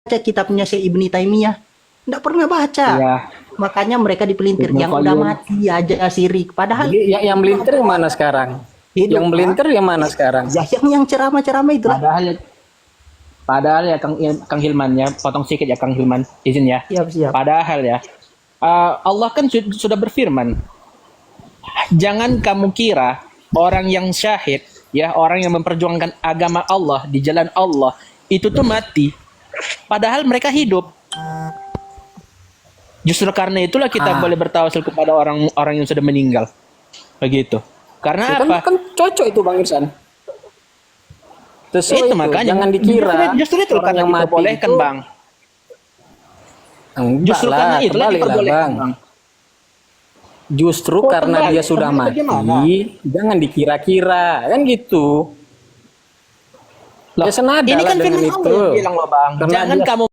baca kitabnya si Ibnu Taimiyah. Nggak pernah baca. Iya. Makanya mereka dipelintir. Ibnu Yang udah Qayyim. mati aja sirik. Padahal Jadi yang melintir yang mana sekarang? hidup, Yang melintir yang mana sekarang? ya yang ceramah-ceramah itu lah. Padahal ya Kang Hilman ya, potong sedikit ya Kang Hilman, izin ya. Siap-siap. Padahal ya, Allah kan sudah berfirman, jangan kamu kira orang yang syahid, ya orang yang memperjuangkan agama Allah di jalan Allah itu tuh mati, padahal mereka hidup. Justru karena itulah kita boleh bertawasul kepada orang-orang yang sudah meninggal, begitu. Karena apa? Kan cocok itu Bang Irsan. Itu makanya jangan dikira justru itu orang karena yang mati diperbolehkan itu, Bang. enggak Justru lah, karena itulah kebalik lah, diperbolehkan Bang. Bang. Justru Oh, karena kebalik. dia sudah Kebalik mati, bagaimana? jangan dikira-kira, kan gitu. Loh, Ya senada ini lah kan dengan firman itu. Allah yang bilang loh Bang. Karena Jangan dia- kamu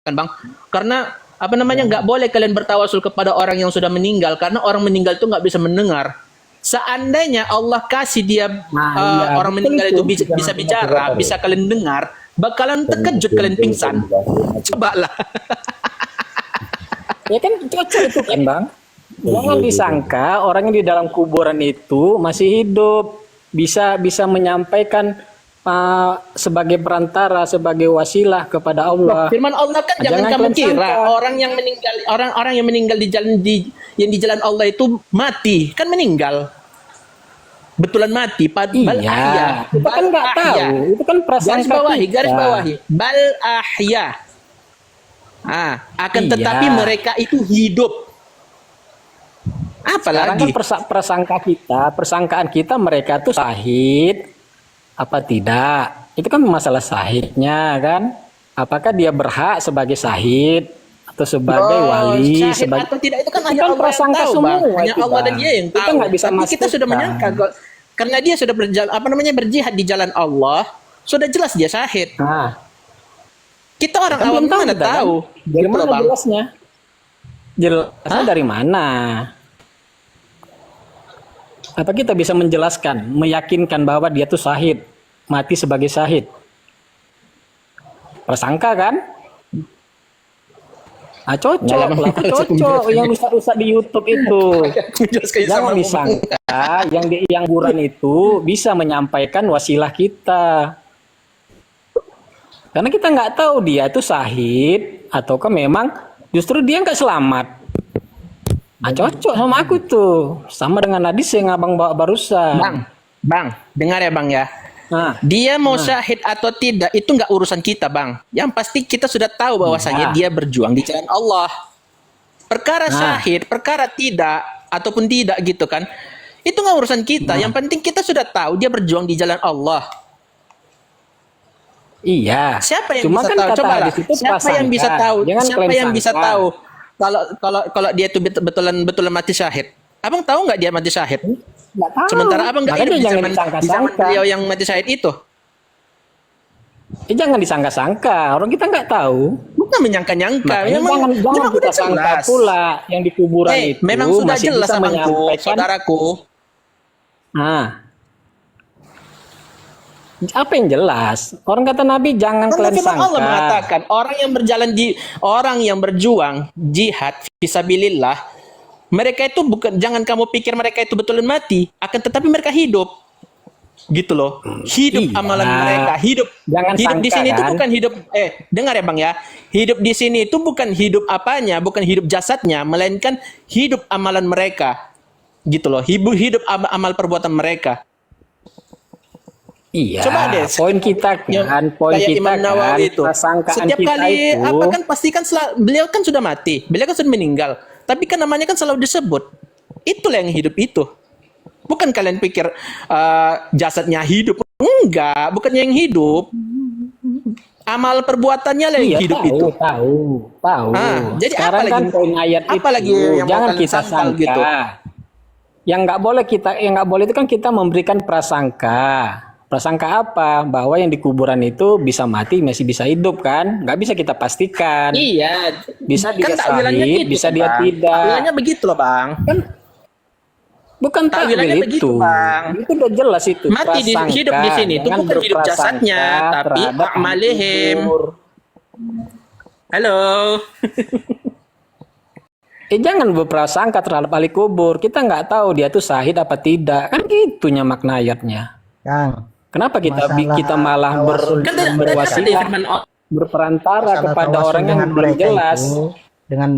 kan Bang. Karena apa namanya nggak boleh kalian bertawasul kepada orang yang sudah meninggal karena orang meninggal itu nggak bisa mendengar. Seandainya Allah kasih dia iya, orang betul meninggal itu. itu bisa bicara, bisa kalian dengar, bakalan terkejut kalian pingsan. Cobalah. Ya kan cocok itu kan Bang. Jangan disangka orang yang di dalam kuburan itu masih hidup, bisa menyampaikan sebagai perantara, sebagai wasilah kepada Allah. Firman Allah kan jangan Jangan kamu kalian kira sangka. orang yang meninggal orang-orang yang meninggal di jalan Allah itu mati, kan meninggal. Betulan mati, bal ahya. Iya, kita kan nggak Bal ahya. tahu. Itu kan prasangka Garis kita. bawahi. Bal ahya. Akan Iya. tetapi mereka itu hidup. Sekarang Apalagi? kan persangkaan kita mereka tuh syahid apa tidak? Itu kan masalah syahidnya kan. Apakah dia berhak sebagai syahid atau sebagai wali, syahid sebagai atau tidak itu kan Itu hanya kan Allah yang prasangka tahu, semua Bang. Hanya itu, Allah dan Bang. Dia yang Kita tahu. nggak bisa Tapi kita sudah memastikan. menyangka kok karena dia sudah berjihad di jalan Allah, sudah jelas dia syahid. Nah, Kita orang kan awam belum tahu mana kita, kan? tahu? Dari Gitu mana loh, Bang. jelasnya? Jelasnya dari mana? Apa kita bisa menjelaskan, meyakinkan bahwa dia tuh syahid, mati sebagai syahid? Prasangka kan? Cocok Nggak, lah, cocok yang ustad-ustad di YouTube itu. Menjelaskan sama Jangan Bang. disangka yang buran itu bisa menyampaikan wasilah kita. Karena kita nggak tahu dia itu syahid ataukah memang justru dia nggak selamat. Cocok sama aku tuh, sama dengan hadis yang abang bawa barusan. Bang, dengar ya Bang ya. Nah, Dia mau syahid atau tidak itu nggak urusan kita, Bang. Yang pasti kita sudah tahu bahwasanya Nah. dia berjuang di jalan Allah. Perkara Nah. syahid, perkara tidak ataupun tidak gitu kan. Itu nggak urusan kita. Yang penting kita sudah tahu dia berjuang di jalan Allah. iya. Siapa yang Cuma bisa kan tahu? kata Coba lah. hadis itu Siapa yang bisa prasangka. tahu? Jangan Siapa klaim yang bisa sangka. tahu kalau dia itu betulan mati syahid? Abang tahu nggak dia mati syahid? Nggak tahu. Sementara abang nggak Makanya hidup jangan di zaman disangka-sangka. beliau yang mati syahid itu. Jangan disangka-sangka. Orang kita nggak tahu. Bukan menyangka-nyangka. Makanya Memang jangan kita udah sangka jelas. pula yang di kuburan itu Memang sudah masih jelas bisa abangku, menyampaikan. saudaraku. Nah, apa yang jelas? Orang kata Nabi jangan Karena kalian firman sangka. Allah mengatakan orang yang berjuang jihad fisabilillah, mereka itu bukan, jangan kamu pikir mereka itu betulan mati, akan tetapi mereka hidup. Gitu loh. Hidup Iya. amalan mereka, hidup. Jangan Hidup di sangka, sini itu kan? bukan hidup dengar ya Bang ya. Hidup di sini itu bukan hidup apanya, bukan hidup jasadnya, melainkan hidup amalan mereka. Gitu loh. Hidup amal perbuatan mereka. Iya. Coba deh. Poin kita kan, poin Kayak kita Imam kan, Nawawi itu. prasangkaan Setiap kita kali itu. apa kan pastikan beliau kan sudah mati, beliau kan sudah meninggal. Tapi kan namanya kan selalu disebut. Itulah yang hidup itu. Bukan kalian pikir jasadnya hidup. Enggak, bukannya yang hidup. Amal perbuatannya lah yang Iya, hidup tahu, itu. tahu. Jadi Sekarang apa kan lagi- poin ayat apa itu lagi yang mau jangan kalian kita sangkal sangka. gitu? Yang nggak boleh itu kan kita memberikan prasangka. Prasangka apa? Bahwa yang di kuburan itu bisa mati, masih bisa hidup kan? Nggak bisa kita pastikan. Iya. Bisa dia takwilannya sahid, gitu, bisa dia Bang. tidak. Takwilannya begitu loh, Bang. Bukan Takwilannya takwil begitu, itu. Bang. Itu udah jelas itu. Mati di Prasangka. hidup di sini itu Jangan bukan hidup jasadnya, berprasangka tapi terhadap amalihim. kubur. Halo. Jangan berprasangka terhadap ahli kubur. Kita nggak tahu dia tuh sahid apa tidak. Kan gitunya makna ayatnya. Kang, Kenapa Masalah kita malah tawasul Kan tadi berwasilah, ada firman berperantara masalah kepada tawasul orang yang dengan belum mereka jelas. itu,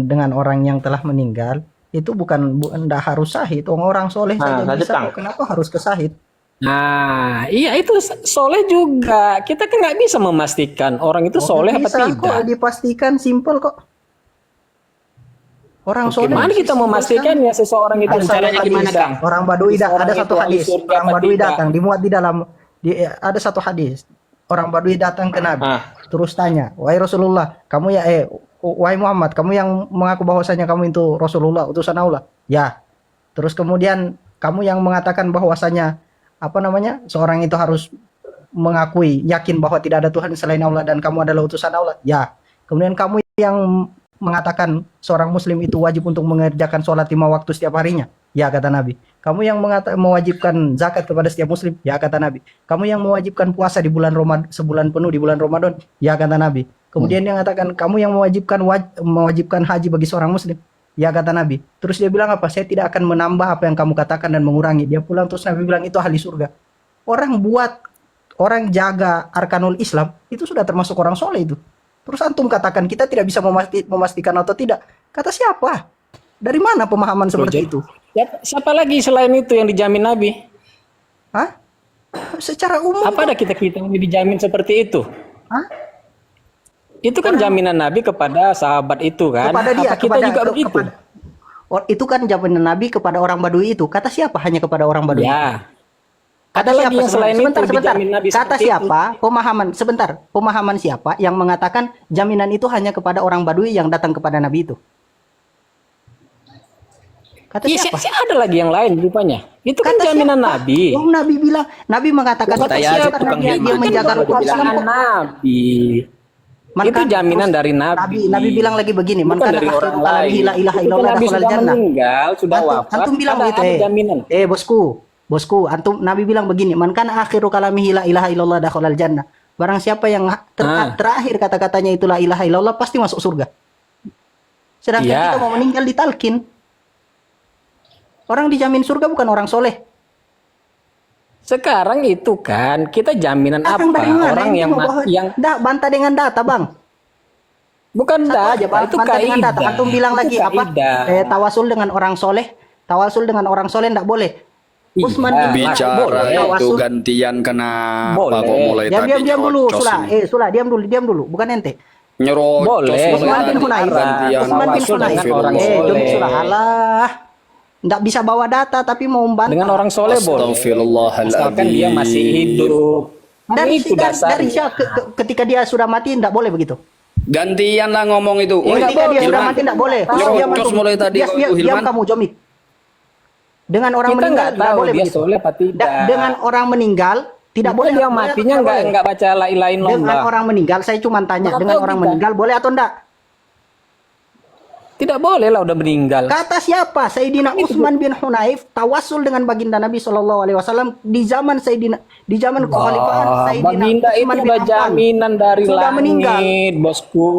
dengan orang yang telah meninggal itu bukan ndak harus sahid. Orang soleh saja Nah, bisa Kang. kok. Kenapa harus ke sahid? Nah, iya itu soleh juga. Kita kan nggak bisa memastikan orang itu soleh apa Bisa tidak. kok dipastikan, simple kok. Orang soleh Gimana kita memastikan ya seseorang itu Ada soleh caranya atau gimana, tidak? Kang? orang Badui Seseorang ada itu satu ahli hadis, surga orang apa Badui tidak? datang dimuat di dalam ada satu hadis. Orang Badui datang ke Nabi, terus tanya, "Wahai Rasulullah, kamu ya wahai Muhammad, kamu yang mengaku bahwasanya kamu itu Rasulullah, utusan Allah?" Ya. Terus kemudian kamu yang mengatakan bahwasanya seorang itu harus mengakui, yakin bahwa tidak ada Tuhan selain Allah dan kamu adalah utusan Allah. Ya. Kemudian kamu yang mengatakan seorang muslim itu wajib untuk mengerjakan sholat 5 waktu setiap harinya. Ya, kata Nabi. Kamu yang mewajibkan zakat kepada setiap muslim. Ya, kata Nabi. Kamu yang mewajibkan puasa di bulan Ramadan sebulan penuh di bulan Ramadan. Ya, kata Nabi. Kemudian dia mengatakan kamu yang mewajibkan haji bagi seorang muslim. Ya, kata Nabi. Terus dia bilang apa? Saya tidak akan menambah apa yang kamu katakan dan mengurangi. Dia pulang terus Nabi bilang itu ahli surga. Orang jaga arkanul Islam itu sudah termasuk orang soleh itu. Terus antum katakan kita tidak bisa memastikan atau tidak. Kata siapa? Dari mana pemahaman seperti itu? Siapa lagi selain itu yang dijamin Nabi? Hah? Secara umum. Apa ada kita yang dijamin seperti itu? Hah? Itu kan jaminan Nabi kepada sahabat itu kan? Kepada dia, Apa kita juga begitu? Itu kan jaminan Nabi kepada orang Badui itu. Kata siapa? Hanya kepada orang Badui. Ya. Kata Ada lagi yang selain sebentar, itu sebentar. dijamin Nabi Kata seperti siapa? Pemahaman siapa yang mengatakan jaminan itu hanya kepada orang Badui yang datang kepada Nabi itu? Kata Iya, siapa? ada lagi yang lain rupanya. Itu kan Kata jaminan siapa? Nabi. Oh, Nabi bilang, Nabi mengatakan Kata kata ya, siapa? tukang Dia hilman. menjaga Itu rukun Islam jaminan kok. Nabi. Itu Kan jaminan terus dari Nabi. Nabi bilang lagi begini, man Bukan kana dari akhiru orang kalamihi lain. la ilaha Itu kan illallah Nabi dakhalal sudah jannah. meninggal, sudah wafat. Antum bilang ada begitu jaminan. Bosku, Nabi bilang begini, man kana akhiru kalamihi la ilaha illallah dakhalal jannah. Barang siapa yang terakhir kata-katanya itu la ilaha illallah pasti masuk surga. Sedangkan Iya. kita mau meninggal ditalkin. Orang dijamin surga bukan orang soleh. Sekarang itu kan kita jaminan Datang apa? dari mana? Orang Ini yang mau bahas- bantah dengan data, Bang. bukan Satu aja, data, Bang. itu Bantah dengan data. kaidah. Antum bilang Itu lagi apa? kaidah. Tawasul dengan orang soleh. Tawasul dengan orang soleh enggak boleh. Iya, Usman bin Bicara boleh. itu Tawasul. gantian kenapa Boleh. kok mulai tadi Diam dulu, nyerocos Sula. ini? Sula, diam dulu. Bukan ente. Nyerocos Boleh. mulai Usman bin tadi Hunaif. gantian. Usman bin Tawasul Hunaif. dengan orang Astagfirullah. soleh. Sula, alah. Nggak bisa bawa data tapi mau membantah. Dengan orang soleh boleh. Asalkan dia masih hidup. dari Itu dasar. ketika dia sudah mati nggak boleh begitu. Gantian lah ngomong itu. Woi, Ketika dia sudah Hilman. mati nggak boleh. Nyerocos mulai tadi kok itu, Diam Hilman. kamu Jomik. Dengan orang Kita meninggal nggak nggak tahu boleh dia begitu. soleh apa tidak. Dengan orang meninggal tidak boleh. Dia matinya nggak baca la ilaha Dengan illallah. orang meninggal saya cuma tanya Nggak dengan tahu orang kita. meninggal boleh atau enggak? Tidak boleh lah udah meninggal. Kata siapa? Sayyidina Utsman bin Hunaif tawasul dengan baginda Nabi Shallallahu Alaihi Wasallam di zaman kekhalifahan Sayyidina Baginda itu Utsman bin udah Affan. jaminan dari Sudah langit, meninggal. bosku.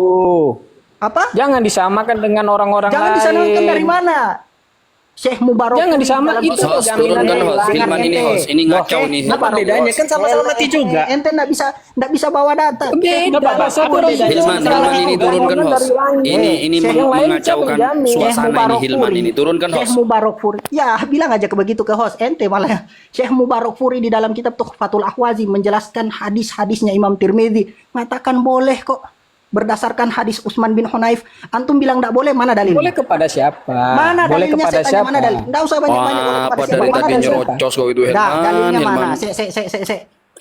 Apa? Jangan disamakan dengan orang-orang Jangan lain. disamakan dari mana? Syekh Mubarak. Jangan disamakan, itu Host, jaminan turunkan dari host. langit. Hilman ini host. Ini ngacau nih. Apa bedanya? Kan sama-sama mati juga. Ente nggak bisa bawa data. Beda, Apa satu bedanya? Hilman ini turunkan host. Ini Yang lain mengacaukan siapa yang jamin? suasana ini Hilman ini turunkan Syekh host. Mubarak Furi. Ya, bilang aja begitu ke host. Ente malah Syekh Mubarak Furi di dalam kitab Tuhfatul Ahwazi menjelaskan hadis-hadisnya Imam Tirmidzi, mengatakan boleh kok berdasarkan hadis Utsman bin Hunaif. Antum bilang enggak boleh, mana dalilnya? Boleh kepada siapa? Mana Boleh dalilnya? kepada Saya tanya siapa? mana dalil? Enggak usah banyak-banyak boleh Wah, kepada apa siapa. dari Mana tadi dalilnya? nyerocos kok itu Dah, Hilman. dalilnya Hilman. mana?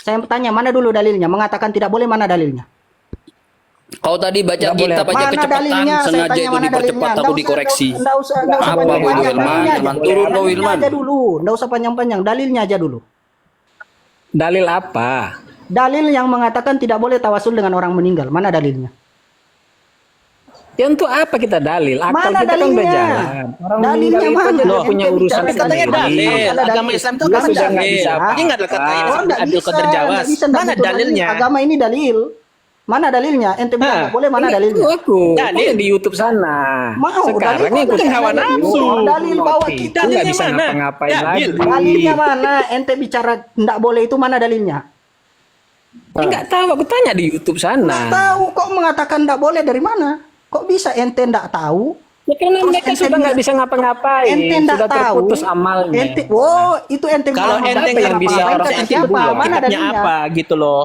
Saya tanya mana dulu dalilnya? Mengatakan tidak boleh, mana dalilnya? Kau tadi baca Nggak boleh. kitab aja Mana kecepatan, dalilnya? Saya sengaja tanya itu mana dipercepat dalilnya? atau dikoreksi. Nggak usah Apa kau panjang-panjang. Hilman? Dalilnya aja. Jangan turun kau Dalilnya Hilman. aja dulu. Nggak usah panjang-panjang. Dalilnya aja dulu. Dalil apa? Dalil yang mengatakan tidak boleh tawasul dengan orang meninggal. Mana dalilnya? Ya untuk apa kita dalil? Akal Mana kita kan udah dalilnya? jalan. Orang Dalilnya meninggal itu mana? aja udah punya Ente urusan bicara Katanya sendiri. dalil. Ada dalil. Agama Islam itu Dia agama sudah nggak dalil. bisa apa-apa. Ingatlah kata Oh, nggak Adil bisa, Qadir Jawas. nggak bisa, nggak Mana butuh dalil. dalilnya? Agama ini dalil. Mana dalilnya? Ente bilang nggak boleh, mana Itu dalilnya? aku. Dalil. Kan di YouTube sana. Mau, Sekarang dalil ikut mana? hawa nafsu. Dalil bawa Itu kita. nggak Dalilnya bisa mana? ngapa-ngapain lagi. Dalil. Dalilnya mana? Ente bicara nggak boleh itu mana dalilnya? Nggak tahu, aku tanya di YouTube sana. Nggak tahu kok mengatakan nggak boleh dari mana? Kok bisa ente nggak tahu? Ya karena Terus mereka ente sudah nggak bilang- bisa ngapa-ngapain, Ente nggak sudah tahu. terputus amalnya. Ente, oh itu ente Kalau bilang ente apa yang nggak bisa bisa orang ente siapa? buat Mana kitabnya dalilnya? apa gitu loh.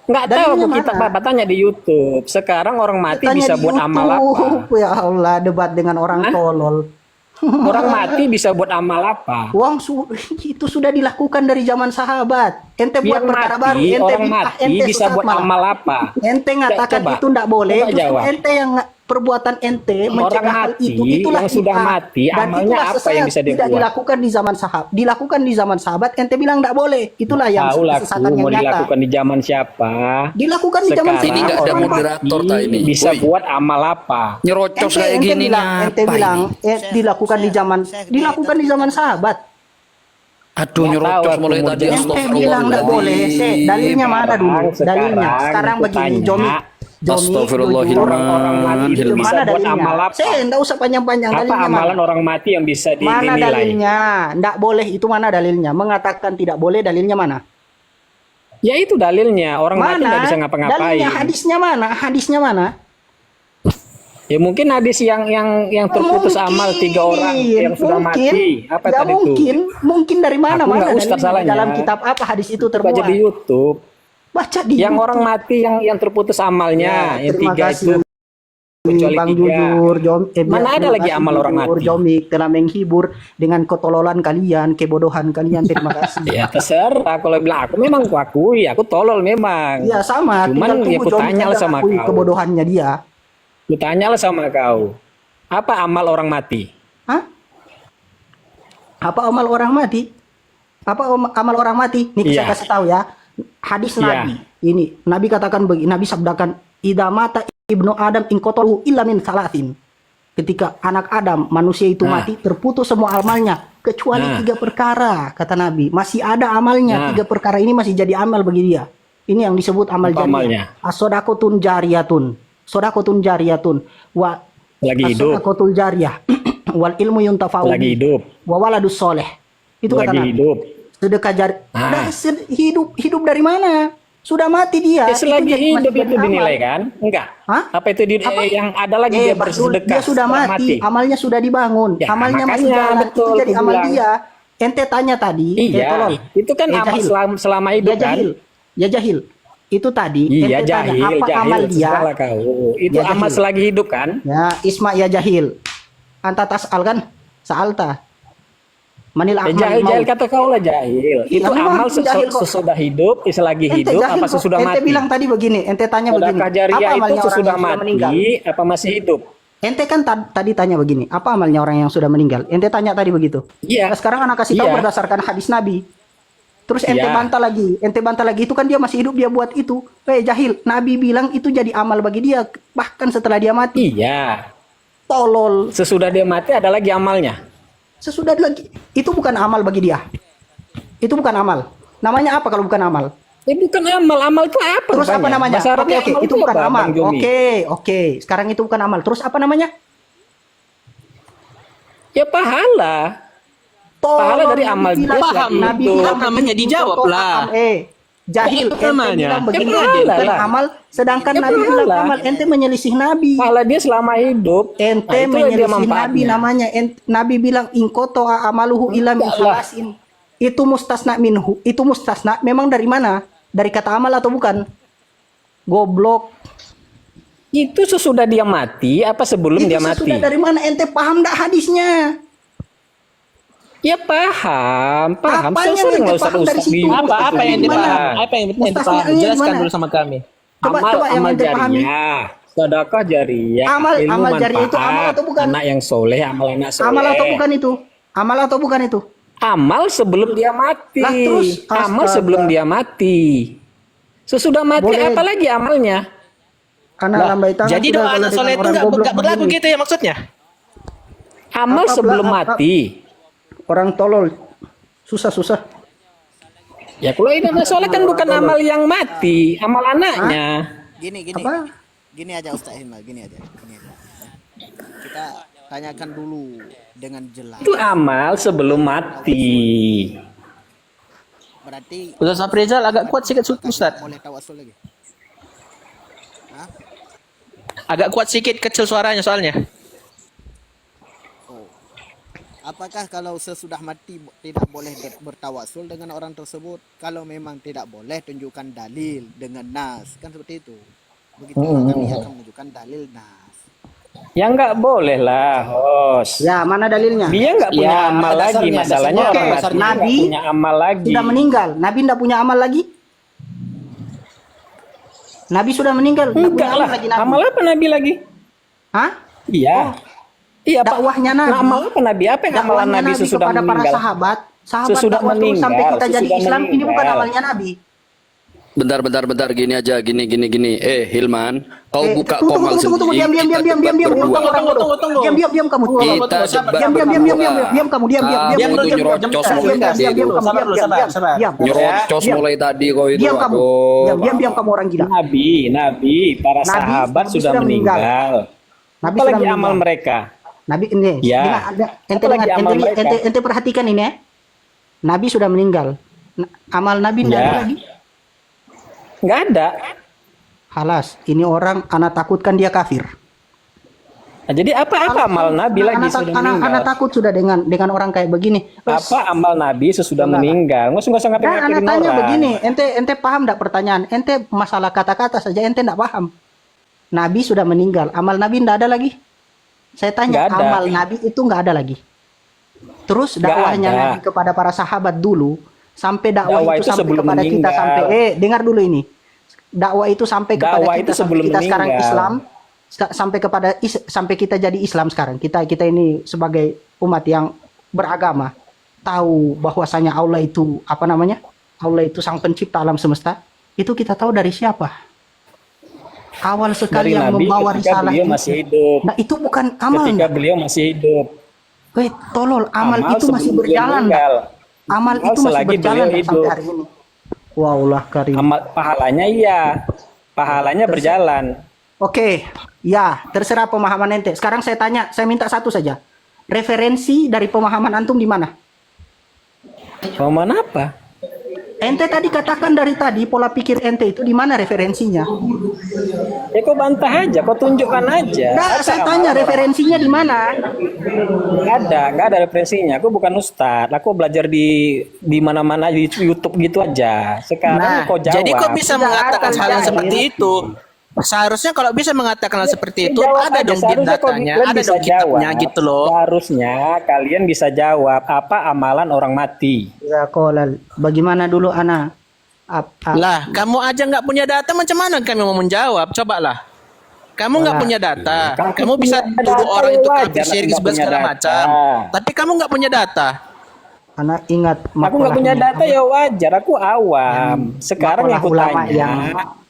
Nggak tahu Dalilnya aku kita mana? apa tanya di YouTube. Sekarang orang mati Tanya bisa di buat amal apa? YouTube. Ya Allah, debat dengan orang tolol. Orang mati bisa buat amal apa? Itu sudah dilakukan dari zaman sahabat. Ente buat Yang perkara mati, baru. Ente orang bid'ah, mati ente bisa sesat buat malah. amal apa? Ente ngatakan Coba. itu ndak boleh. Coba Justru jawab. ente yang perbuatan ente Orang mencegah hal mati, itu. Itulah yang sudah bid'ah. mati, Dan amalnya itulah apa sesat. yang bisa dia Tidak buat? dilakukan di zaman sahabat. Dilakukan di zaman sahabat. Ente bilang ndak boleh. Itulah yang Tahu lah aku kesesatan yang mau nyata. dilakukan di zaman siapa? Dilakukan di zaman Sekarang Ini nggak ada sahabat. moderator tak ini. Bisa Woi. buat amal apa? Nyerocos kayak gini ente apa bilang ini? dilakukan di zaman sahabat. Aduh Nggak tahu nyerocos aku mulai mau tadi. jawab. Ente bilang nggak boleh. Dalilnya mana dulu? Dalilnya. Sekarang aku begini, tanya. Jomi. Astagfirullahaladzim. Orang mati itu Hilman. bisa Mana buat dalilnya? amal apa? Saya enggak usah panjang-panjang. Apa Dalilnya amalan mana? orang mati yang bisa Mana dinilai? dalilnya? Enggak boleh itu mana dalilnya? Mengatakan tidak boleh dalilnya mana? Ya itu dalilnya. Orang mati Mana? nggak bisa ngapa-ngapain. Dalilnya hadisnya mana? Hadisnya mana? Ya mungkin hadis yang terputus Mungkin, amal 3 orang yang sudah mungkin. mati. Apa Nggak tadi mungkin. itu? Mungkin dari mana? Aku Mana nggak ustaz dalilnya? salahnya. Dalam kitab apa hadis itu Baca terbuat? di YouTube. Baca di Yang YouTube. orang mati yang terputus amalnya, Ya, yang terima 3 kasih. itu kecuali Bang 3. Jujur, Mana ada terima lagi kasih, amal orang Jujur, mati? Jomik telah menghibur dengan ketololan kalian, kebodohan kalian. Terima kasih. Ya terserah kalau bilang aku memang aku akui, aku tolol memang. Iya sama. Cuman tinggal ya tunggu aku Jomik tanya lah aja sama akui kau. kebodohannya dia. Lu tanyalah sama kau. Apa amal orang mati? Hah? Apa amal orang mati? Amal orang mati? Nih saya Iya. kasih tahu ya. Hadis Iya. Nabi. Ini Nabi katakan begini, Nabi sabdakan, "Idza mata ibnu Adam in qatalu illa min salatin." Ketika anak Adam, manusia itu Nah. mati, terputus semua amalnya kecuali Nah. 3 perkara, kata Nabi. Masih ada amalnya, Nah. 3 perkara ini masih jadi amal bagi dia. Ini yang disebut amal Apa amalnya? jariyah. As-shadaqatun jariyatun. Shadaqatun jariyatun. Wa Lagi hidup. as-shadaqatul jariyah. Wal ilmu yuntafa'u Lagi hidup. wa waladus soleh. Itu kata Lagi Nabi. hidup. Sedekah jari. Ah. Nah, hidup dari mana? Sudah mati dia. Ya, selagi Itu hidup masih itu jadi dinilai amal. kan? Enggak. Hah? Apa itu Apa? yang ada lagi dia Badul, bersedekah? dia sudah setelah mati. Amalnya sudah dibangun. Ya, Amalnya masih makanya, jalan. betul, Itu jadi aku amal bilang. dia. Ente tanya tadi. Iya. tolol. Itu kan Ya, amal jahil. selama hidup Ya kan? jahil. Ya jahil. Itu tadi. Iya, ente tanya jahil, apa amal jahil. dia? Salah kau. Itu Ya, amal jahil. selagi hidup kan? Ya, Isma ya jahil. Anta tas'al kan? Sa'alta. Manil Ya, akmal jahil, maut. jahil kata kau lah jahil. Itu memang amal aku jahil kok. sesudah hidup, selagi Ente hidup, jahil apa kok. sesudah Ente mati? bilang tadi begini. Ente tanya begini. Sedekah jariah Apa itu amalnya orang sesudah yang sudah meninggal? mati, apa masih hidup? Ente kan tadi tanya begini, apa amalnya orang yang sudah meninggal? Ente tanya tadi begitu. Iya. Nah, sekarang anak kasih tahu Iya. berdasarkan hadis Nabi. Terus ente Iya. bantah lagi itu kan dia masih hidup dia buat itu. Jahil. Nabi bilang itu jadi amal bagi dia bahkan setelah dia mati. Iya. Tolol. Sesudah dia mati ada lagi amalnya. Sesudah lagi itu bukan amal bagi dia. Itu bukan amal. Namanya apa kalau bukan amal? Bukan amal. Amal itu apa? Terus apa rupanya? namanya? Bahasa Arabnya Oke, amal itu bukan apa, amal. Bang Jomi? Oke. Sekarang itu bukan amal. Terus apa namanya? Ya pahala. Pahala dari amal Nabi dia bilang- paham. Nabi Itu bilang namanya begitu, dijawab contoh lah. Jahil. Itu Ente namanya. bilang begini Ya, bukan pahala lah. amal, sedangkan Ya, Nabi bilang pahala. amal. Ente menyelisih Nabi. Pahala dia selama hidup. Ente Nah, itu yang dia menyelisih Nabi manfaatnya. namanya. Nabi bilang ingkoto amaluhu ila min Enggak lah. salasin. Itu mustasna minhu. Itu mustasna. Memang dari mana? Dari kata amal atau bukan? Goblok. Itu sesudah dia mati apa sebelum Itu dia mati? sesudah dari mana? Ente paham enggak hadisnya? Ya paham, paham. Apanya Sering yang lah paham dari Ustaz situ? di Apa yang Gimana? dipaham? Apa yang Ustaznya dipaham? ini Jelaskan gimana? dulu sama kami. Coba amal yang amal ente pahami. jariah, sedekah jariah, Amal- ilmu amal manfaat, jariah itu amal atau bukan? anak yang soleh, amal anak soleh. Amal atau bukan itu? Amal atau bukan itu? Amal sebelum dia mati. Lah, terus, Amal astaga. sebelum dia mati. Sesudah mati Boleh. apalagi amalnya? Anak lambai tangan Jadi sudah doa kalau anak dengan soleh itu orang nggak goblok berlaku begini. gitu ya maksudnya? Amal Apa, sebelum apa? mati. Orang tolol. Susah-susah. Ya kalau ini anak soleh kan bukan amal yang mati, amal anaknya. Gini Apa? gini aja Ustaz Hilman, gini aja. Kita tanyakan dulu dengan jelas. Itu amal sebelum mati. Berarti Ustaz Afrizal agak kuat sikit Ustaz. boleh tawasul lagi. Hah? Agak kuat sikit, kecil suaranya soalnya. Oh. Apakah kalau sesudah mati tidak boleh bertawasul dengan orang tersebut? Kalau memang tidak boleh, tunjukkan dalil dengan nas, kan seperti itu. Begitu kami akan menunjukkan dalil nas. Ya nggak boleh lah, host. Ya, mana dalilnya? Dia nggak punya Ya, amal ada lagi, dasarnya, masalahnya ada orang semua. mati Oke, nggak Nabi punya amal lagi. Sudah meninggal. Nabi tidak punya amal lagi. Nabi sudah meninggal. Tidak punya Enggak amal lah, lagi Nabi. amal apa Nabi lagi? Hah? Iya. Iya, Pak. Dakwahnya Nabi. Nah, amal apa Nabi? Apa yang amalan Dakwahnya Nabi sesudah kepada para meninggal? sahabat. Sahabat Sesudah dakwah terus meninggal, sampai kita jadi sesudah Islam. Ini bukan meninggal. amalnya Nabi. Bentar, gini aja, gini. Hilman, kau buka komal tunggu, sendiri. diam, kita debat diam, berdua. orang bodoh. Tunggu. Diam kamu. Kita Tunggu, debat Diam kamu, diam. Diam dulu, Kamu diam, nyerocos diam, mulai diam, tadi diam, itu. diam, sabar dulu, sabar. Nyerocos Diam. mulai tadi kau itu. Diam kamu. Aduh. Diam kamu orang gila. Nabi, para Nabi sahabat sudah sudah meninggal. meninggal. Nabi Apalagi sudah amal meninggal. mereka? Nabi ini, Ya. dengar, ente Apalagi dengar, amal mereka? ente perhatikan ini ya. Nabi sudah meninggal. Amal Nabi tidak ada Ya. lagi. Nggak ada. Halas, ini orang anak takutkan dia kafir. Nah, jadi apa amal Nabi lagi sudah anak meninggal? takut sudah dengan orang kayak begini. Apa amal Nabi sesudah meninggal? Nggak usah Dan anak ngapain tanya orang. begini, ente paham enggak pertanyaan? Ente masalah kata-kata saja ente enggak paham. Nabi sudah meninggal, amal Nabi enggak ada lagi. Saya tanya, Nggak ada. amal Nabi itu enggak ada lagi. Terus Nggak dakwahnya ada. Nabi kepada para sahabat dulu sampai dakwah Dakwah itu itu sampai sebelum kepada kita meninggal. sampai dengar dulu ini. Dakwah itu sampai kepada Dakwah kita itu sampai sebelum kita sekarang meninggal. Islam sampai kita jadi Islam sekarang. Kita ini sebagai umat yang beragama tahu bahwasanya Allah itu apa namanya? Allah itu sang pencipta alam semesta. Itu kita tahu dari siapa? Awal sekali Dari yang Nabi membawa ketika risalah beliau ini. masih hidup. Nah, itu bukan amal. Ketika beliau masih hidup. Weh, tolol, amal itu masih sebelum beliau berjalan. meninggal. Amal itu masih selagi berjalan beliau sampai hidup. hari ini. Wallah karim. Amal pahalanya iya. Pahalanya berjalan. Oke, ya terserah pemahaman ente. Sekarang saya tanya, saya minta satu saja. Referensi dari pemahaman antum di mana? Pemahaman apa? Ente tadi katakan dari tadi pola pikir ente itu di mana referensinya? Ya kau bantah aja, kau tunjukkan aja. Nah, Apa saya amal tanya orang? referensinya di mana? Nggak ada referensinya. Aku bukan ustadz. Aku belajar di mana-mana di YouTube gitu aja. Sekarang Nah, kau jawab. Jadi kok bisa Tidak mengatakan ada hal yang dalil. seperti itu? Seharusnya kalau bisa mengatakan hal seperti itu, Jawab ada aja. dong Seharusnya datanya, kalian ada bisa dong kitabnya jawab. gitu loh. Seharusnya kalian bisa jawab apa amalan orang mati. Ya kolal. Bagaimana dulu ana? Lah, kamu aja nggak punya data, macam mana kami mau menjawab? Cobalah. Kamu nggak punya data. Kamu bisa punya tuduh data, orang itu wajar kafir, syirik nggak punya Ah. segala data. macam. Tapi kamu nggak punya data. Anak ingat Aku nggak punya data ya wajar. Aku awam. Sekarang yang aku ulama tanya.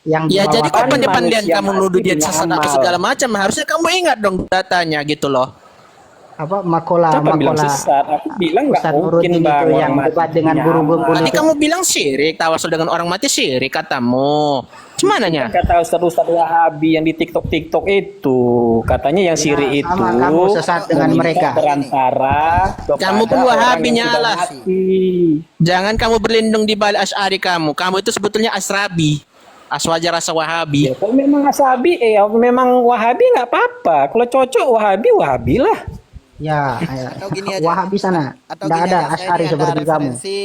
yang Ya jadi dibawakan- kok pandai-pandaian manusia kamu mati nuduh dia punya sesat apa amal. segala macam. Harusnya kamu ingat dong datanya gitu loh. apa makola Siapa bilang sesat? Aku bilang nggak Ustaz mungkin Nuruddin bang itu orang yang mati debat dengan punya guru amal. bengkulu Tadi itu. kamu bilang syirik, tawasul dengan orang mati syirik katamu. Cumananya? Kata Ustadz Wahabi yang di TikTok itu katanya yang syirik itu sama kamu sesat dengan mereka. berantara kepada Kamu pun orang Wahabi yang sudah nyalah. mati. Jangan kamu berlindung di balik Asy'ari kamu. Kamu itu sebetulnya Asrabi. Aswaja rasa Wahabi. Ya, kalau memang Asabi, memang Wahabi nggak apa-apa. Kalau cocok Wahabi lah. Ya, Atau gini aja. Wahabi sana. Atau Tidak gini ada aja, saya Asy'ari ini ada seperti kamu. referensi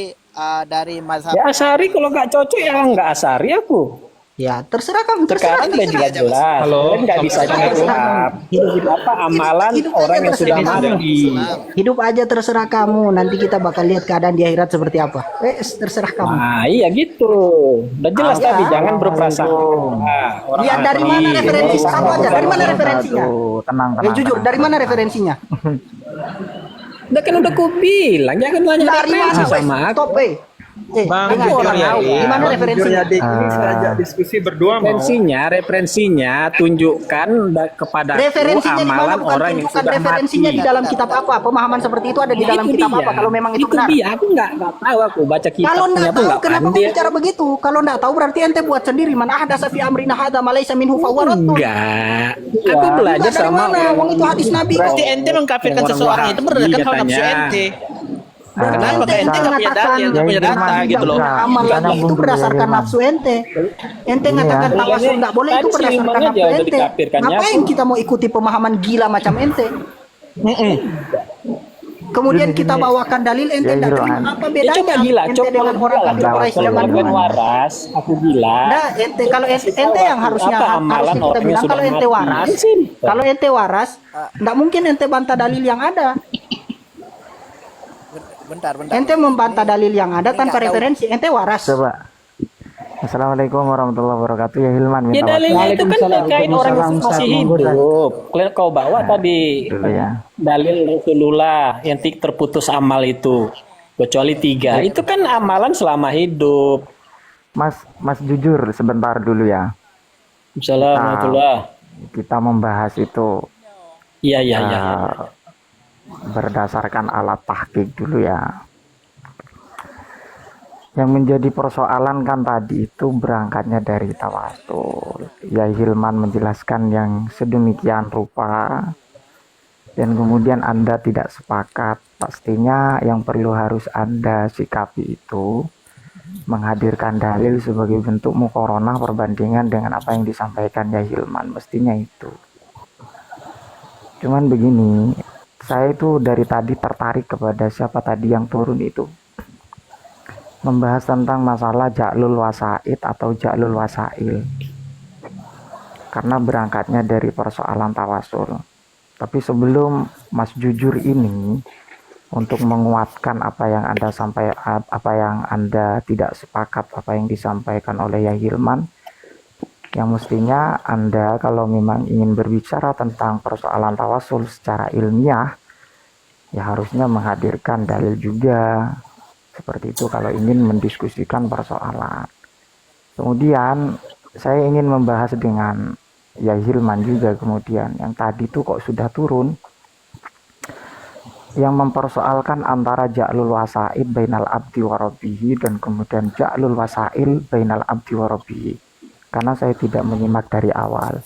dari mazhab Ya Asari kalau nggak cocok ya nggak Asari aku. Ya, terserah kamu, terserah. Sekarang udah juga jelas. Halo, Kalian nggak bisa Assalamualaikum. jawab apa amalan Hidup aja orang yang sudah terserah kamu. mati. Hidup aja terserah kamu. Nanti kita bakal lihat keadaan di akhirat seperti apa. Terserah kamu. Nah, iya gitu. Udah jelas Ah, tadi ya. jangan berprasangka. Orang Ya, dari mati. mana referensi? Satu aja. Dari mana referensinya? Tenang, Jujur, dari mana referensinya? Udah kan udah ku bilang jangan nanya Dari mana? referensi sama aku. Stop, Bang, dengar, jujur orang ya, tahu. Dik. Di mana Bang, referensinya? jujur ya, Dik. Ini saya ajak diskusi berdua mau. Referensinya tunjukkan kepada Referensinya di mana? amalan Bukan orang yang tunjukkan sudah referensinya mati. di dalam kitab apa? Pemahaman seperti itu ada di dalam kitab apa? Kalau memang itu benar. Dia aku nggak tahu, aku baca Kalau kitabnya enggak pun tahu, nggak kenapa kamu pandai. bicara begitu? Kalau enggak tahu berarti ente buat sendiri. Man ahdatsa fi amrina hadza ma laysa minhu fa huwa raddun. Enggak, aku belajar Dari sama mana? Wong itu hadis Nabi kok. Berarti ente mengkafirkan Orang seseorang itu berdasarkan hawa nafsu katanya. ente. Berarti Kenapa ente ente nggak punya dalil, nggak punya data gitu loh? Amal itu berdasarkan nafsu ente. Ente ngatakan ya. tawasul enggak boleh itu Tadi si berdasarkan Imam nafsu aja udah ente. dikafirkannya. Ngapain kita mau ikuti pemahaman gila macam ente? Kemudian kita bawakan dalil ente enggak terima. Apa Ya, bedanya coba gila, ente coba dengan orang gila. kafir Quraisy Kalau zaman bukan dulu? waras, aku bilang. Nah, ente kalau ente yang harusnya Apa amalan harusnya kita orang yang bilang sudah kalau ente mati? waras, Simpel. kalau ente waras, enggak mungkin ente bantah dalil yang ada. Bentar. Ente membantah dalil yang ada tanpa referensi, ente waras. Coba. Assalamualaikum warahmatullahi wabarakatuh. Ya Hilman Ya minta dalilnya itu kan terkait orang yang masih hidup. Kau bawa tadi dulu ya. dalil Rasulullah yang terputus amal itu. Kecuali 3. Itu kan amalan selama hidup. Mas jujur sebentar dulu ya. Assalamualaikum. Kita membahas itu Iya. berdasarkan alat tahqiq dulu ya. Yang menjadi persoalan kan tadi itu berangkatnya dari tawasul. Ya Hilman menjelaskan yang sedemikian rupa dan kemudian Anda tidak sepakat. Pastinya yang perlu harus Anda sikapi itu menghadirkan dalil sebagai bentuk muqaronah perbandingan dengan apa yang disampaikan ya Hilman. Mestinya itu. Cuman begini, saya itu dari tadi tertarik kepada siapa tadi yang turun itu. Membahas tentang masalah ja'lul wasaid atau ja'lul wasail. Karena berangkatnya dari persoalan tawasul. Tapi sebelum Mas jujur ini untuk menguatkan apa yang Anda tidak sepakat apa yang disampaikan oleh Yai Hilman, yang mestinya Anda kalau memang ingin berbicara tentang persoalan tawasul secara ilmiah, ya harusnya menghadirkan dalil juga. Seperti itu kalau ingin mendiskusikan persoalan. Kemudian saya ingin membahas dengan Yai Hilman juga kemudian. Yang tadi itu kok sudah turun. Yang mempersoalkan antara ja'lul wasaid bainal abdi wa rabbihi dan kemudian ja'lul wasail bainal abdi wa rabbihi. Karena saya tidak menyimak dari awal.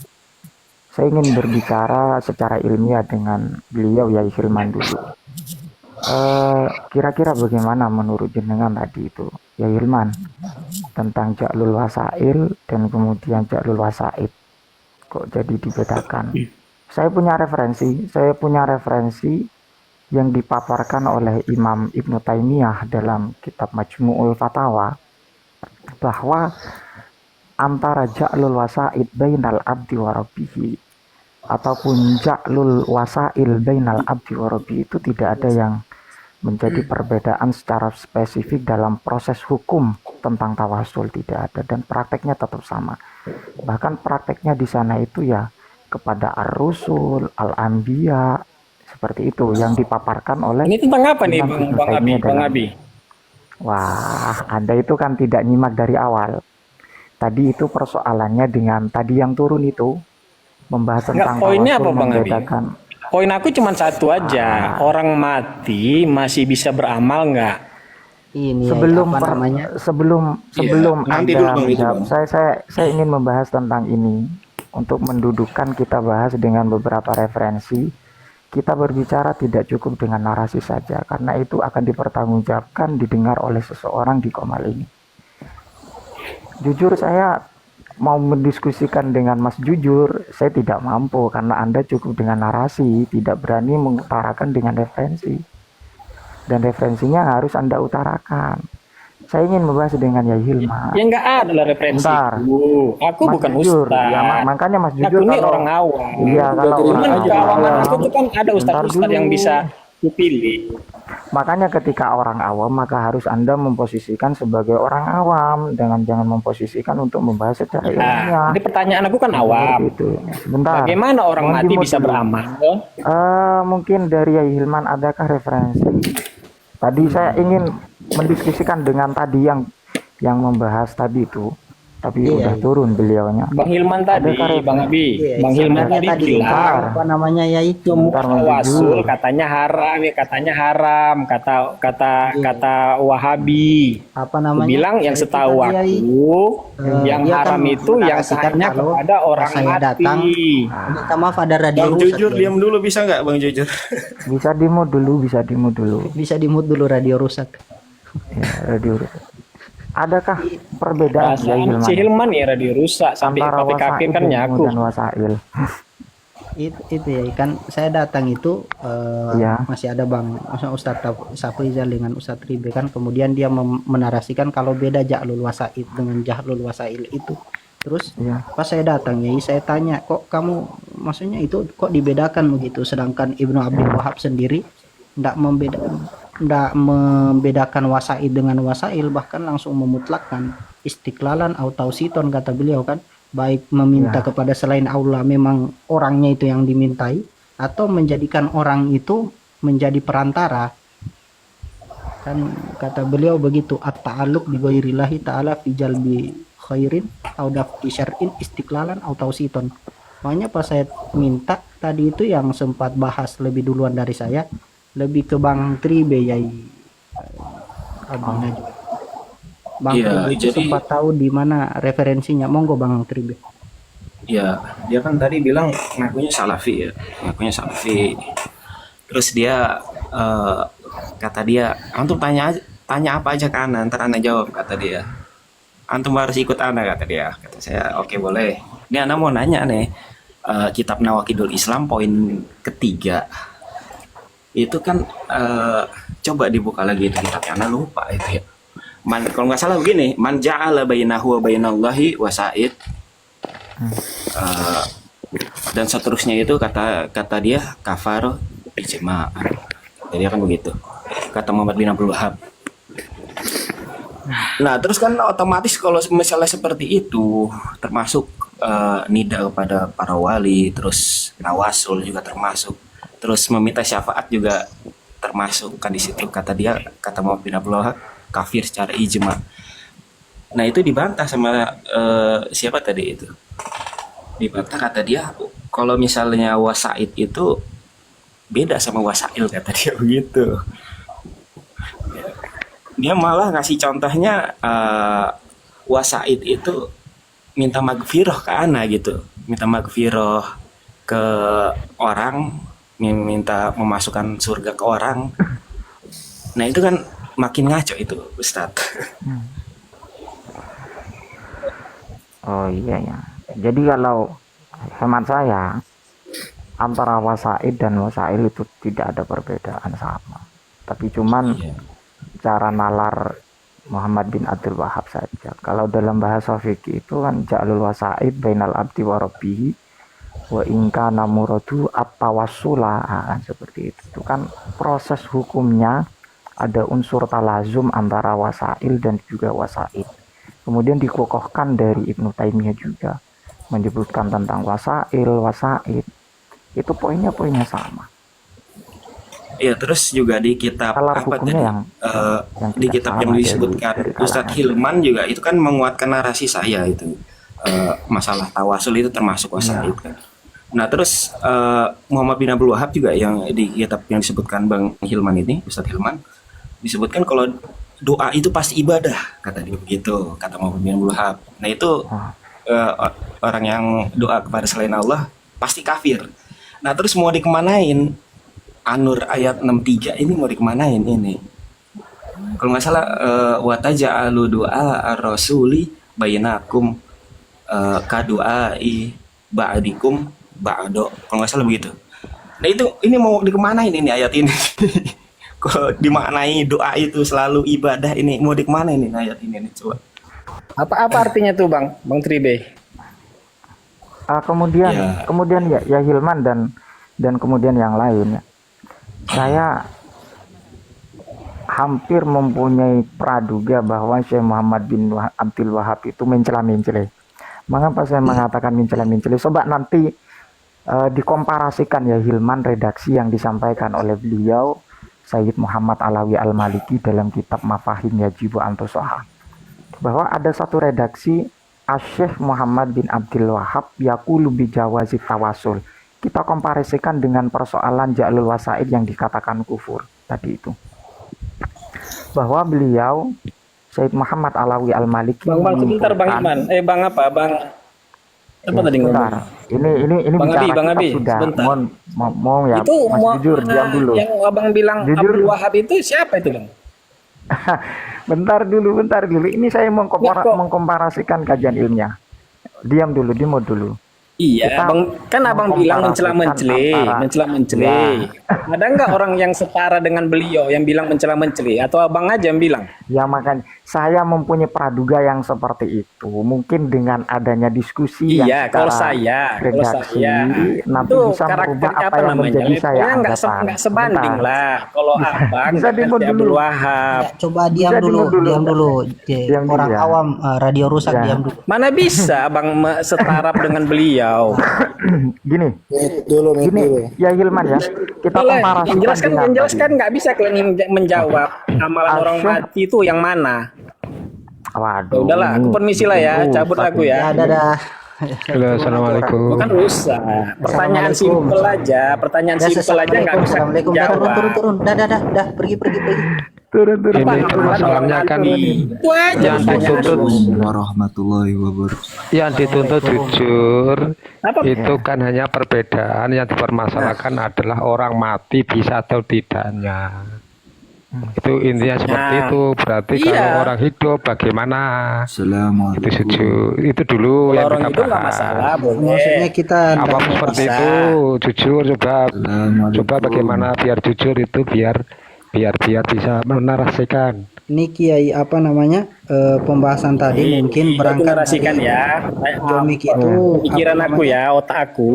Saya ingin berbicara secara ilmiah dengan beliau Yai Hilman dulu. Kira-kira bagaimana menurut jenengan tadi itu ya Hilman tentang ja'lul wasail dan kemudian ja'lul wasaid kok jadi dibedakan? Saya punya referensi yang dipaparkan oleh Imam Ibnu Taimiyah dalam kitab Majmu'ul Fatawa bahwa antara ja'lul wasaid bainal abdi wa rabbihi ataupun ja'lul wasail bainal abdi wa rabbihi itu tidak ada yang menjadi perbedaan secara spesifik dalam proses hukum tentang tawasul, tidak ada, dan prakteknya tetap sama. Bahkan prakteknya di sana itu ya kepada ar-rusul, al-anbiya, seperti itu yang dipaparkan oleh. Ini tentang apa nih Imam Ibnu Bang Abi? Taimiyah Bang dalam- Abi. Wah, Anda itu kan tidak nyimak dari awal. Tadi itu persoalannya dengan tadi yang turun itu membahas Enggak, tentang poinnya tawasul, apa, Bang Abi? membedakan. Poin aku cuma satu aja. Orang mati masih bisa beramal nggak? Ini Sebelum apa namanya? sebelum nanti Anda dulu, menjawab, saya ingin membahas tentang ini untuk mendudukkan kita bahas dengan beberapa referensi. Kita berbicara tidak cukup dengan narasi saja, karena itu akan dipertanggungjawabkan didengar oleh seseorang di Komal ini. Jujur saya mau mendiskusikan dengan Mas jujur, saya tidak mampu karena Anda cukup dengan narasi, tidak berani mengutarakan dengan referensi. Dan referensinya harus Anda utarakan. Saya ingin membahas dengan Yai Hilman. Ya nggak ada lah referensi. Bentar. Aku Mas bukan jujur, ustaz. ya makanya Mas Aku jujur ini kalau orang awam. iya kalau Cuman orang keawaman awam, aku tuh kan ada bentar ustaz-ustaz yang dulu. bisa dipilih. Makanya ketika orang awam maka harus Anda memposisikan sebagai orang awam dengan jangan memposisikan untuk membahas secara Nah, ilmiah. jadi pertanyaan aku kan awam. Gitu. Sebentar. Bagaimana orang Mohon mati dimut bisa dulu. beramal? Mungkin dari Yai Hilman adakah referensi? Tadi saya ingin mendiskusikan dengan tadi yang membahas tadi itu, tapi Iya, udah iya. turun beliaunya. Bang Hilman tadi, Adakah Bang Abi, Iya, Bang Hilman sebenarnya tadi tadi bilang apa namanya ya itu Bentar, Mas tawasul Jujur. katanya haram, ya katanya haram, kata Iya. kata Wahabi. apa Aku namanya? bilang yang Saya setahu tadi, Yai, yang dia haram kan itu yang menarasikan hanya kalau kepada orang saya mati. datang, minta maaf ada radio Bang rusak. Jujur, ya. diam dulu bisa nggak Bang Jujur? Bisa dimut dulu, bisa dimut dulu. Bisa dimut dulu radio rusak. Ya, radio. Adakah perbedaan Yai Perasaan si Hilman Hilman ya radio rusak sampai antara pakai kaki wasail kan dan nyaku. dan wasail? Itu ya kan saya datang itu Iya. masih ada Bang Ustadz Safrizal dengan Ustadz Ribe kan, kemudian dia menarasikan kalau beda jahlul wasaid dengan jahlul wasail itu. Terus Iya. pas saya datang ya saya tanya, kok kamu maksudnya itu kok dibedakan begitu, sedangkan Ibnu Abdul Wahab sendiri ndak membedakan wasaid dengan wasail, bahkan langsung memutlakkan istiklalan atau tausiton kata beliau kan, baik meminta Ya. kepada selain Allah memang orangnya itu yang dimintai, atau menjadikan orang itu menjadi perantara kan, kata beliau begitu, at-ta'alluq bi ghairillahi ta'ala fi jalbi khairin au daf'i syar'in istiklalan au tausiton. Makanya pas saya minta tadi itu yang sempat bahas lebih duluan dari saya, lebih ke Bang Tribe Yai Abina juga. Bang Iya, Tribe itu jadi- sempat tahu di mana referensinya, monggo Bang Tribe. Ya, dia kan tadi bilang ngakunya salafi ya, ngakunya salafi. Terus dia kata dia, antum tanya apa aja ke ana, ntar ana jawab kata dia. Antum harus ikut ana kata dia. Kata saya, oke boleh. Ini ana mau nanya nih, kitab Nawakidul Islam poin ketiga itu kan coba dibuka lagi itu kitabnya, ana lupa itu ya. Kalau nggak salah begini, man ja'ala bainahu wa bainallahi wasaid. Dan seterusnya itu kata dia kafar ijma. Jadi kan begitu kata Muhammad bin Abdul Wahab. Nah terus kan otomatis kalau misalnya seperti itu termasuk nida kepada para wali, terus tawasul juga termasuk, terus meminta syafaat juga termasuk kan di situ, kata dia, kata Muhammad bin Abdul Wahab kafir secara ijma. Nah itu dibantah sama siapa tadi itu, dibantah kata dia kalau misalnya wasaid itu beda sama wasail, kata dia begitu. Dia malah ngasih contohnya wasaid itu minta magfirah ke ana gitu, minta magfirah ke orang, minta memasukkan surga ke orang. Nah itu kan makin ngaco itu Ustadz. Oh iya ya. Jadi kalau hemat saya antara wasaid dan wasail itu tidak ada perbedaan sama. Tapi cuman cara nalar Muhammad bin Abdul Wahab saja. Kalau dalam bahasa fikih itu kan ja'lul wasaid bainal abdi wa rabbihi wa in kana muradu at-tawassula, kan seperti itu. Itu kan proses hukumnya ada unsur talazum antara wasail dan juga wasaid. Kemudian dikokohkan dari Ibnu Taimiyah juga menyebutkan tentang wasail, wasaid. Itu poinnya sama. Ya terus juga di kitab Nalar apa hukumnya tadi? yang Di tidak kitab sama yang disebutkan dari Ustadz kalangan. Hilman juga itu kan menguatkan narasi saya itu. Masalah tawasul itu termasuk wasaid kan. Nah terus Muhammad bin Abdul Wahab juga yang di kitab yang disebutkan Bang Hilman ini, Ustadz Hilman, disebutkan kalau doa itu pasti ibadah, kata dia begitu, kata Muhammad bin Abdul Wahab. Nah itu orang yang doa kepada selain Allah pasti kafir. Nah terus mau dikemanain? An-Nur ayat 63 ini mau dikemanain ini? Kalau nggak salah wataja'alu doa ar-rasuli bainakum kadu'ai ba'dikum ba'do. Kalau nggak salah begitu. Nah itu ini mau dikemanain ini ayat ini? Kalau dimaknai doa itu selalu ibadah, ini mau di kemana ini ayat ini nih coba. Apa artinya tuh Bang Tribe? Kemudian Ya. kemudian ya Hilman dan kemudian yang lain ya. Saya hampir mempunyai praduga bahwa Syekh Muhammad bin Abdul Wahab itu mencela-mencela. Mengapa saya mengatakan mencela-mencela? Coba nanti dikomparasikan ya Hilman redaksi yang disampaikan oleh beliau Sayyid Muhammad Alawi Al-Maliki dalam kitab Mafahim Yajibu Antusoha, bahwa ada satu redaksi Syekh Muhammad bin Abdul Wahab yaqulu bi jawazi tawasul. Kita komparasikan dengan persoalan Ja'lul Wasaid yang dikatakan kufur tadi itu, bahwa beliau Sayyid Muhammad Alawi Al-Maliki Bang sebentar Bang Iman. Bang apa? Bang apa tadi ngomong? Ini Bang bicara Abi, Bang kita Abi, sudah sebentar. mau ya Itu Mas jujur diam dulu. Yang Abang bilang Jujur. Abdul Wahab itu siapa itu Bang? bentar dulu. Ini saya Ya, kok. mengkomparasikan kajian ilmiah. Diam dulu, dulu. Iya, Kita Abang bilang mengkomparasikan mencela-mencela. Ada nggak orang yang setara dengan beliau yang bilang mencela-mencela? Atau Abang aja yang bilang? Ya makanya saya mempunyai praduga yang seperti itu. Mungkin dengan adanya diskusi Iya, yang kalau secara saya redaksi nanti itu bisa merubah karakternya apa yang menjadi saya Levelnya anggapan. nggak sebanding Bentar. lah. Kalau Abang Bisa versi dimod dulu. Abdul Wahab, Ya, coba diam Bisa dulu, dulu. diam dulu. Diam dulu Orang ya. awam radio rusak, Ya. diam dulu. mana bisa Abang setarap dengan beliau? Gini, ya Hilman ya. Kita Boleh, komparasikan dengan jelaskan nggak bisa kalian menjawab amalan orang Asyik. mati itu yang mana? tadi. Waduh. Ya udahlah, aku permisi lah ya, ini cabut rusak aku ini. ya. Ya, dadah. Halo, assalamualaikum. Bukan rusak. Pertanyaan Assalamualaikum. simpel aja, pertanyaan Ya, simpel aja nggak bisa Assalamualaikum. Dah, jawab. turun. Dah, pergi. Turun. Ini Apa amalan permasalahannya orang kan mati? Itu aja yang pertanyaan. dituntut warahmatullahi wabarakatuh. yang dituntut jujur Apa? itu kan hanya perbedaan yang dipermasalahkan adalah orang mati bisa atau tidaknya. Itu intinya seperti Nah, itu. Berarti iya. kalau orang hidup bagaimana? Itu Assalamualaikum. jujur. Itu dulu Kalau yang orang kita itu nggak bahas. masalah, boleh. Maksudnya kita Apa seperti bisa. itu? Jujur coba Assalamualaikum. bagaimana biar jujur itu biar bisa menarasikan. ini Kiai apa namanya pembahasan tadi mungkin Itu berangkat narasikan dari ya. Jomik itu Pikiran apa aku namanya, ya, otak aku.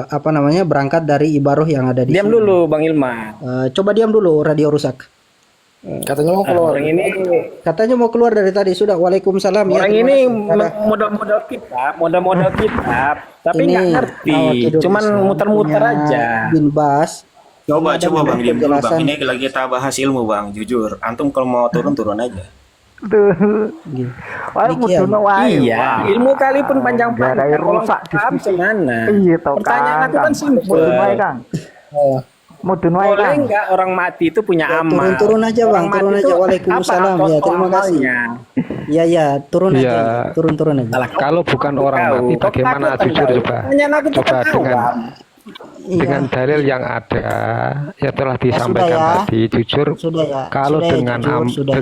apa namanya berangkat dari ibaroh yang ada di Diam sini. dulu Bang Ilma. Coba diam dulu, radio rusak. Katanya mau keluar. Orang ini Katanya mau keluar dari tadi sudah. Waalaikumsalam. Ya, orang terima ini kasih. Dadah. modal kitab, tapi Ini nggak ngerti. Nawakidul Cuman Islam muter-muter punya aja. Bin Bas. Coba Ini ada Bang, diam dulu Bang. penjelasan. Ini lagi kita bahas ilmu Bang, jujur. Antum kalau mau turun aja. Gitu. Wah, Demikian. mudun wae. Iya, ilmu kali pun panjang-panjang. Gara-gara Kalau rusak nggak paham diskusi. gimana? Iya toh Pertanyaan aku kan Kang. simpel. Mudun wae Kang. Mudun wae Boleh Kang. nggak orang mati itu punya Ya, amal? turun aja, Bang, Orang mati turun itu aja. Waalaikumsalam. apa Ya, contoh terima kasih. amalnya? Ya, turun Iya. aja. Turun aja. Kalau bukan orang Tahu. mati Kok bagaimana takut jujur tahu? coba? Pertanyaan aku tuh Coba kan awam. Iya. dengan dalil yang ada yang telah disampaikan sudah ya. tadi jujur Sudah ya. kalau Sudah ya, dengan jujur, sudah ya.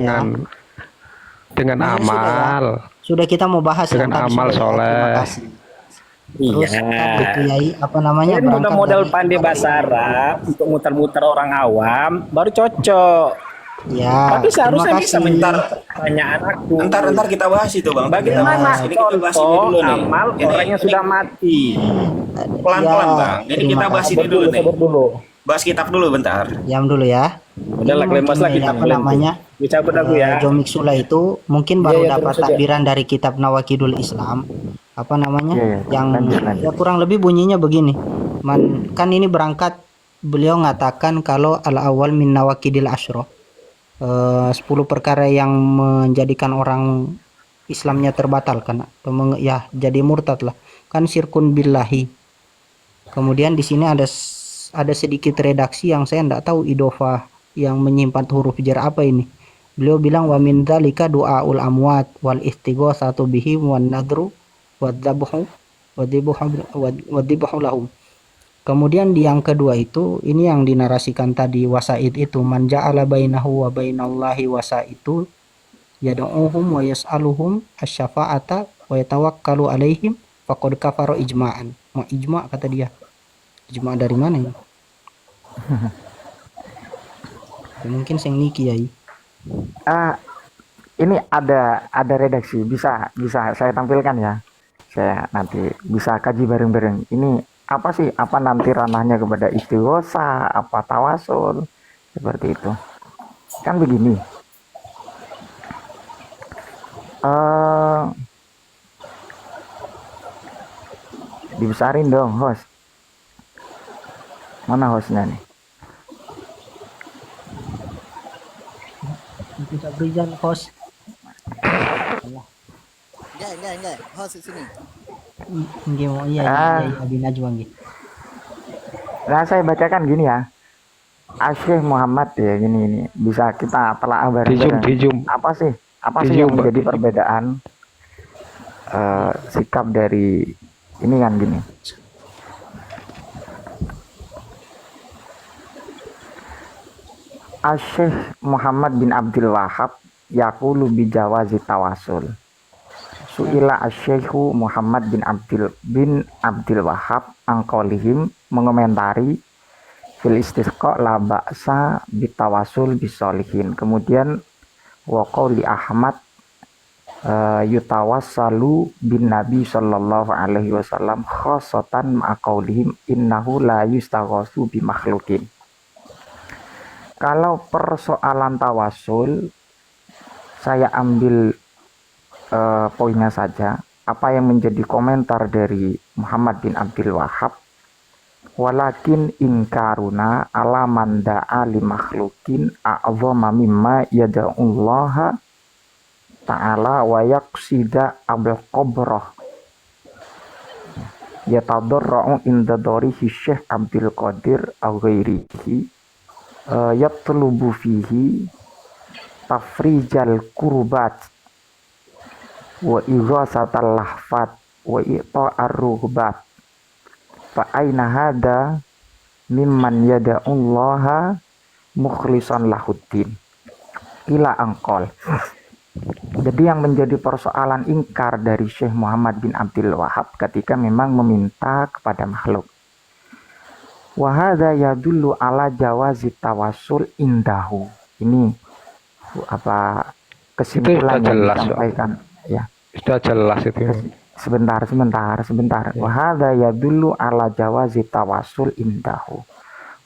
dengan Nah, amal Sudah kita mau bahas Dengan yang tadi amal sudah ya. soleh. Terima kasih. Terus Iya. tadi Kiai apa namanya Ini berangkat modal dari- pandai bahasa Arab untuk muter-muter orang awam baru cocok. Ya. Tapi seharusnya terima bisa kasih. mentar pertanyaan aku. Ntar kita bahas itu Bang. Bagaimana Ini kita bahas ini contoh dulu nih. amal Ini- orang yang ini sudah mati? pelan-pelan Ya, Bang. Jadi terima kita bahas kasih. ini dulu nih. dulu. Bahas kitab dulu bentar. Diam dulu ya. Udahlah, Ini kalian mungkin bahaslah ya, kitab apa kalian. namanya Dicabut aku ya. Jomik Sula itu mungkin baru Iya, dapat terus aja. takbiran dari kitab Nawakidul Islam apa namanya Iya, yang lanjut. ya kurang lebih bunyinya begini. Kan ini berangkat beliau mengatakan kalau al awal min nawakidil asyro 10 perkara yang menjadikan orang Islamnya terbatalkan atau ya jadi murtad lah kan syirkun billahi. Kemudian di sini ada sedikit redaksi yang saya tidak tahu idofah yang menyimpan huruf jar apa ini. Beliau bilang wa min dzalika du'aul amwat wal istighatsatu bihim wan nadru wadzabhu wadibhu lahum. Kemudian di yang kedua itu ini yang dinarasikan tadi wasaid itu man ja'ala bainahu wa bainallahi wasaitu yad'uhum wa yas'aluhum asy-syafa'ata wa yatawakkalu alaihim faqad kafara ijma'an. Ma ijma' kata dia. Ijma' dari mana ini? Ya, mungkin sing niki ya. Ah, ini ada redaksi, bisa bisa saya tampilkan ya. Saya nanti bisa kaji bareng-bareng. Ini apa sih? Apa nanti ranahnya kepada istighosa, apa tawasul, seperti itu. Kan begini. eh Dibesarin dong host. Mana hostnya nih? Bisa berikan host. Enggak. Host di sini. Nggih mau iya Ah. iya Abi Najwa nggih. Nah, saya bacakan gini ya. Asyik Muhammad ya, ini bisa kita telah bareng-bareng. Di zoom. Apa sih Di yang zoom, Pak. menjadi perbedaan sikap dari ini kan gini. Asyik Muhammad bin Abdul Wahab yaqulu bi jawazi tawasul. Su'ila Asyikhu Muhammad bin Abdul Wahab angkolihim mengomentari fil istisqa la ba'sa bitawasul bisolihin. Kemudian waqali Ahmad yutawassalu bin Nabi sallallahu alaihi wasallam khosotan ma'aqaulihim innahu la yustaghasu bi makhlukin. Kalau persoalan tawasul, saya ambil poinnya saja. Apa yang menjadi komentar dari Muhammad bin Abdul Wahab, walakin inkaruna ala man da'a li makhlukin a'zama mimma yada'ullaha ta'ala wa yaqsida abul qabrah yatadarra'u inda dorihi Syekh Abdul Qadir au ghairihi yatlubu fihi tafrijal kurbat wa ighasatal lahfat wa ita'ar ruhbat fa aina hada mimman yada'ullaha mukhlishan lahuddin ila angkol. Jadi yang menjadi persoalan ingkar dari Syekh Muhammad bin Abdul Wahab ketika memang meminta kepada makhluk. Wa hadza yadullu ala jawazi tawassul indahu. Ini apa kesimpulan yang disampaikan ya. Sudah jelas itu. Sebentar. Wa hadza yadullu ala jawazi tawassul indahu.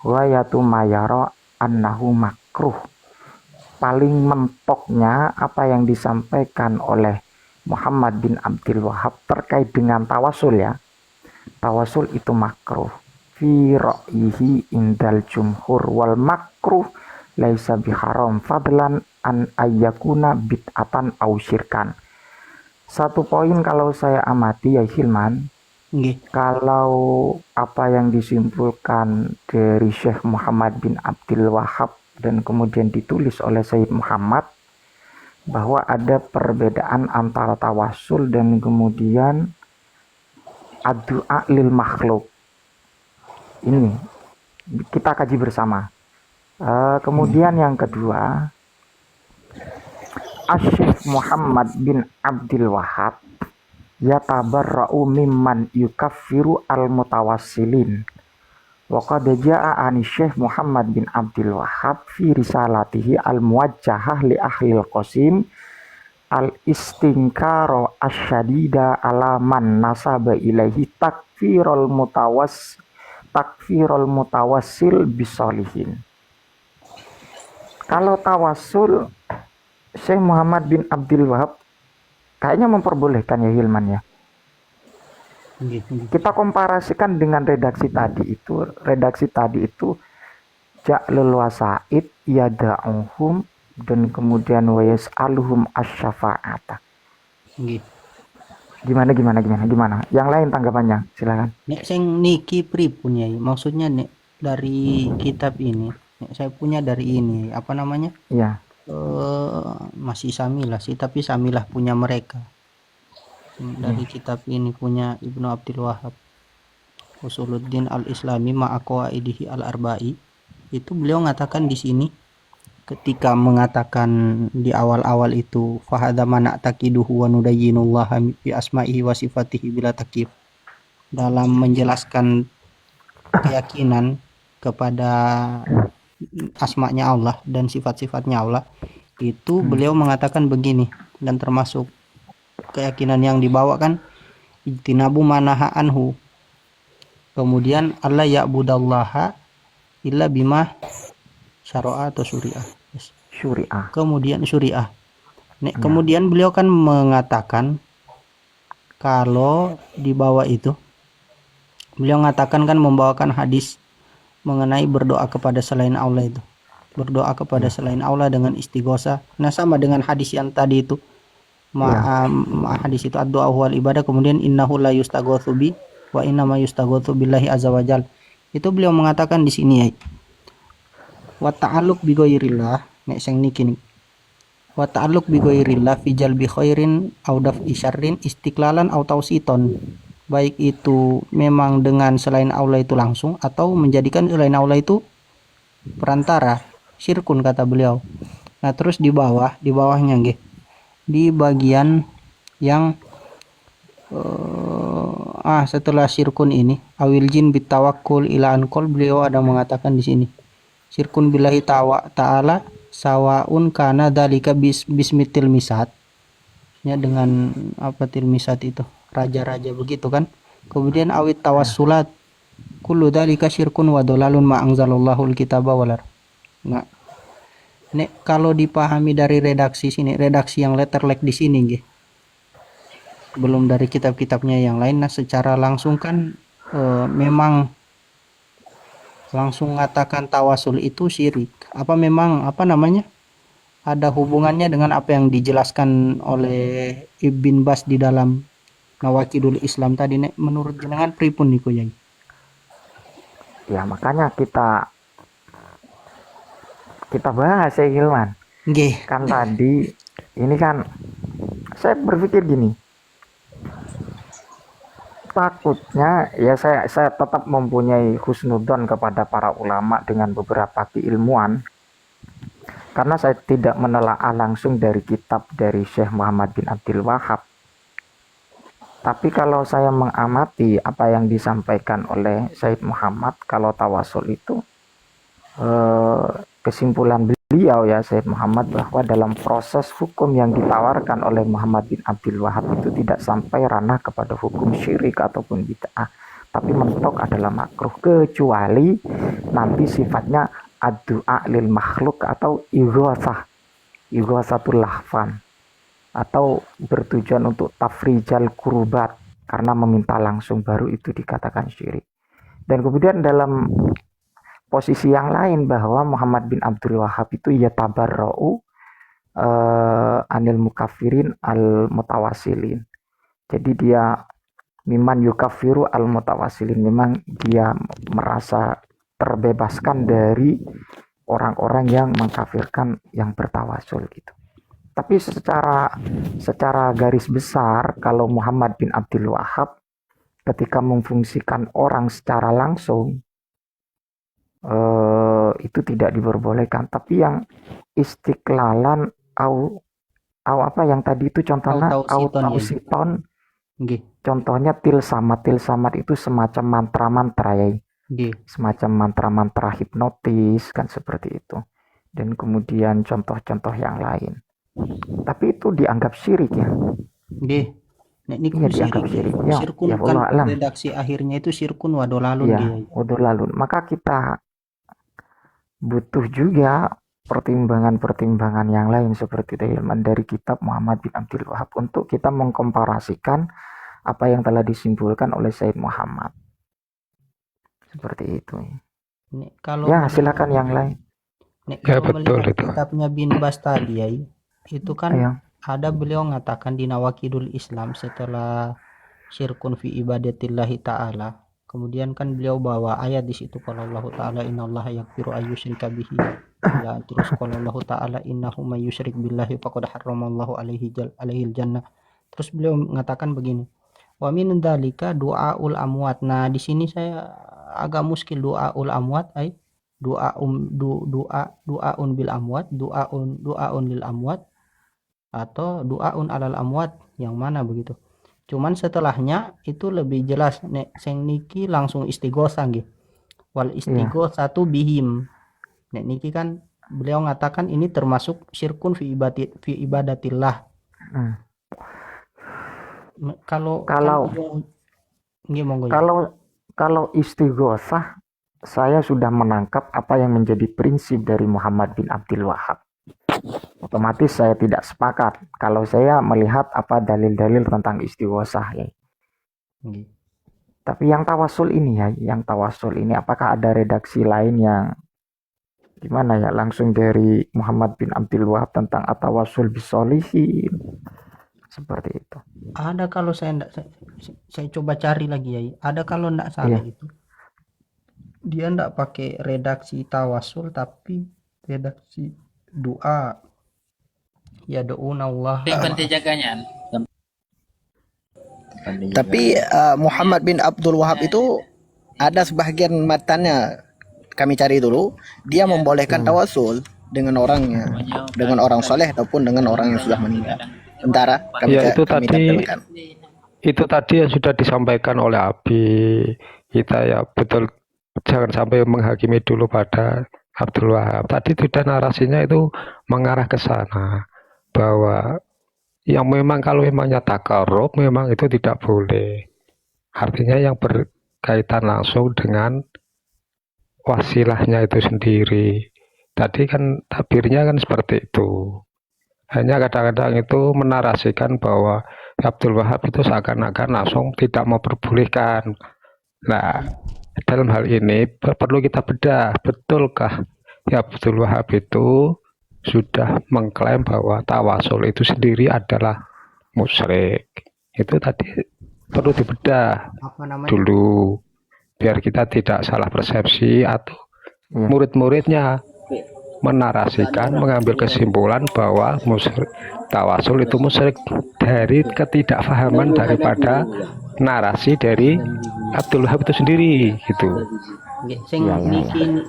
Wa yatumayara annahu makruh. Paling mentoknya apa yang disampaikan oleh Muhammad bin Abdul Wahab terkait dengan tawasul ya. Tawasul itu makruh. Fi ra'yihi indal jumhur wal makruh laisa biharam fadlan an ayyakuna bid'atan au syirkan. Satu poin kalau saya amati ya Hilman, kalau apa yang disimpulkan dari Syekh Muhammad bin Abdul Wahab dan kemudian ditulis oleh Sayyid Muhammad bahwa ada perbedaan antara tawasul dan kemudian addu'a lil makhluk. Ini kita kaji bersama. Kemudian yang kedua, Asyik Muhammad bin Abdul Wahab yatabarra'u mimman yukaffiru al-mutawassilin. Wa qad jaa'a an Syekh Muhammad bin Abdul Wahab fi risalatihi al-muwajjahah li ahli al-qasim al-istinkara asyadida ala man nasaba ilaihi takfirul mutawassil bisolihin. Kalau tawasul, Syekh Muhammad bin Abdul Wahab kayaknya memperbolehkan ya Hilman ya. Kita komparasikan dengan redaksi tadi itu. Redaksi tadi itu ja'lul wasaid yada'uhum dan kemudian wa yas'aluhum asy-syafa'ata. Gimana? Yang lain tanggapannya, silakan. Nek sing niki pripun ya? Maksudnya nek dari kitab ini, nek saya punya dari ini, apa namanya? Iya. Masih samilah sih, tapi samilah punya mereka. Dari kitab ini punya Ibnu Abdul Wahab, Usuluddin al-Islami ma'aqwaidihi al-arba'i. Itu beliau mengatakan di sini ketika mengatakan di awal-awal itu fahadha man taqiduhu wa nudayyinullaha bi asma'ihi wa sifatihi bila takyif, dalam menjelaskan keyakinan kepada asmanya Allah dan sifat-sifatnya Allah, itu beliau mengatakan begini, dan termasuk keyakinan yang dibawa kan ijtinabu manaha anhu. Kemudian Allah ya'budallaha illa bima syara'a atau syuri'ah. Yes. Syuri'ah. Kemudian syuri'ah. Kemudian beliau kan mengatakan kalau di bawah itu beliau mengatakan kan membawakan hadis mengenai berdoa kepada selain Allah itu. Berdoa kepada selain Allah dengan istighosa. Nah, sama dengan hadis yang tadi itu. Hadis itu ad-du'a wal ibadah, kemudian innahu la yustaghatsu bi wa inna ma yustaghatsu billahi azza wajal. Itu beliau mengatakan di sini ya. Wa ta'alluq bi ghairillah, nek sing niki nih. Wa ta'alluq bi ghairillah fi jalbi khairin aw daf'i syarrin istiqlalan aw tausiton. Baik itu memang dengan selain Allah itu langsung atau menjadikan selain Allah itu perantara, syirkun kata beliau. Nah, terus di bawahnya nggih. Di bagian yang setelah syirkun ini awil jin bitawakkul ila anqol, beliau ada mengatakan di sini syirkun billahi ta'ala sawaun kana dzalika bismitil misat, ya dengan apa tilmisat itu raja-raja begitu kan. Kemudian awit tawassulat kullu dzalika syirkun wa dalalun ma anzalallahu alkitaba walar. Nah, nek kalau dipahami dari redaksi sini, redaksi yang letterlek di sini nggih, belum dari kitab-kitabnya yang lain. Nah, secara langsung kan memang langsung mengatakan tawasul itu syirik. Apa memang apa namanya ada hubungannya dengan apa yang dijelaskan oleh Ibn Bas di dalam Nawakidul Islam tadi, nek menurut jenengan pripun niku Yai? Ya, makanya kita bahas ya Hilman. Nggih. Kan tadi ini kan saya berpikir gini. Takutnya ya saya tetap mempunyai husnudzon kepada para ulama dengan beberapa keilmuan, karena saya tidak menelaah langsung dari kitab dari Syekh Muhammad bin Abdul Wahab. Tapi kalau saya mengamati apa yang disampaikan oleh Said Muhammad, kalau tawasul itu kesimpulan beliau ya Said Muhammad, bahwa dalam proses hukum yang ditawarkan oleh Muhammad bin Abdul Wahab itu tidak sampai ranah kepada hukum syirik ataupun bid'ah, tapi mentok adalah makruh, kecuali nanti sifatnya ad-du'a lil makhluk atau ighatsatul lahfan, atau bertujuan untuk tafrijal kurubat karena meminta langsung, baru itu dikatakan syirik. Dan kemudian dalam posisi yang lain bahwa Muhammad bin Abdul Wahab itu ya tabarra'u anil mukafirin al mutawasilin. Jadi dia miman yukafiru al mutawasilin, memang dia merasa terbebaskan dari orang-orang yang mengkafirkan yang bertawasul gitu. Tapi secara garis besar, kalau Muhammad bin Abdul Wahab ketika memfungsikan orang secara langsung itu tidak diperbolehkan. Tapi yang istiqlalan au apa yang tadi itu contohnya tausiton, contohnya tilsamat itu semacam mantra-mantra ya, semacam mantra-mantra hipnotis kan, seperti itu. Dan kemudian contoh-contoh yang lain. Tapi itu dianggap syirik ya. Nggih. Nek niku dianggap syirik. Ya, syirkun ya kan alam. redaksi akhirnya itu syirkun wa dolalun ya, dolalun. Maka kita butuh juga pertimbangan-pertimbangan yang lain seperti Hilman dari kitab Muhammad bin Abdul Wahab untuk kita mengkomparasikan apa yang telah disimpulkan oleh Said Muhammad. Seperti itu. Nek, kalau ya, silakan yang lain. Nek, kalau betul itu. Kitabnya Bin Bas tadi ya, itu kan ada beliau mengatakan di Nawakidul Islam setelah syirkun fi ibadatillahi ta'ala, kemudian kan beliau bawa ayat di situ, kalau Allah Ta'ala innallaha yaghfiru ayyusyrika bihi, ya, terus kalau Allah Ta'ala innahu may yusyrik billahi faqad harramallahu alaihil jannah. Terus beliau mengatakan begini, wa min dzalika du'aul amwat. Nah, di sini saya agak muskil, du'aul amwat du'aun bil amwat, du'aun lil amwat, atau du'aun alal amwat, yang mana begitu. Cuman setelahnya itu lebih jelas, nek sing niki langsung istighosa nggih. Wal istighosatu bihim. Nek niki kan beliau mengatakan ini termasuk syirkun fi ibadatillah. Kalau Kalau nggih monggo ya. kalau istighosah, saya sudah menangkap apa yang menjadi prinsip dari Muhammad bin Abdul Wahab. Otomatis saya tidak sepakat kalau saya melihat apa dalil-dalil tentang istighosah ya. Nggih. Tapi yang tawasul ini apakah ada redaksi lain yang gimana ya, langsung dari Muhammad bin Abdul Wahab tentang atawasul bisolihin seperti itu? Ada, kalau saya coba cari lagi ya. Ada, kalau enggak salah Iya. itu dia enggak pakai redaksi tawasul tapi redaksi doa. Ya douna Allah. Penjagaan. Tapi Muhammad bin Abdul Wahab itu ada sebagian matanya kami cari dulu, dia membolehkan tawasul dengan orangnya, dengan orang soleh ataupun dengan orang yang sudah meninggal. Sementara kami Ya, itu kami tadi dapatkan. itu tadi yang sudah disampaikan oleh Abi kita ya, betul, jangan sampai menghakimi dulu pada Abdul Wahab. Tadi sudah narasinya itu mengarah ke sana bahwa yang memang kalau memangnya takarub memang itu tidak boleh. Artinya yang berkaitan langsung dengan wasilahnya itu sendiri. Tadi kan tabirnya kan seperti itu. Hanya kadang-kadang itu menarasikan bahwa Abdul Wahab itu seakan-akan langsung tidak memperbolehkan. Nah, dalam hal ini perlu kita bedah, betulkah ya Abdul Wahab itu sudah mengklaim bahwa tawasul itu sendiri adalah musyrik. Itu tadi perlu dibedah Apa namanya? dulu biar kita tidak salah persepsi atau murid-muridnya menarasikan, mengambil kesimpulan bahwa musyrik tawasul itu musyrik dari ketidakfahaman daripada narasi dari Abdul Wahab itu sendiri gitu. Nggih, sing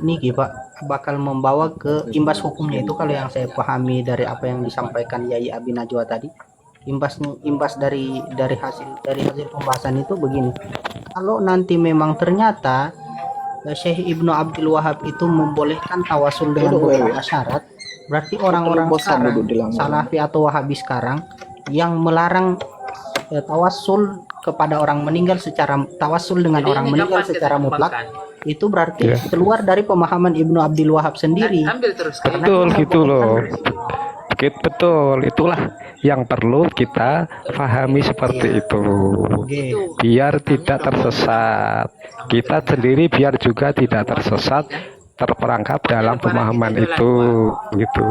niki Pak bakal membawa ke imbas hukumnya itu, kalau yang saya pahami dari apa yang disampaikan Yai Abi Najwa tadi, imbas dari hasil pembahasan itu begini. Kalau nanti memang ternyata Syekh Ibnu Abdul Wahab itu membolehkan tawasul dengan beberapa syarat, berarti orang-orang sekarang, Salafi atau Wahabi sekarang yang melarang tawasul kepada orang meninggal secara tawasul dengan orang meninggal secara mutlak, itu berarti keluar dari pemahaman Ibnu Abdul Wahab sendiri. Betul gitu loh. Betul, itulah yang perlu kita pahami seperti itu. Biar tidak tersesat. Kita sendiri biar juga tidak tersesat, terperangkap dalam pemahaman itu gitu.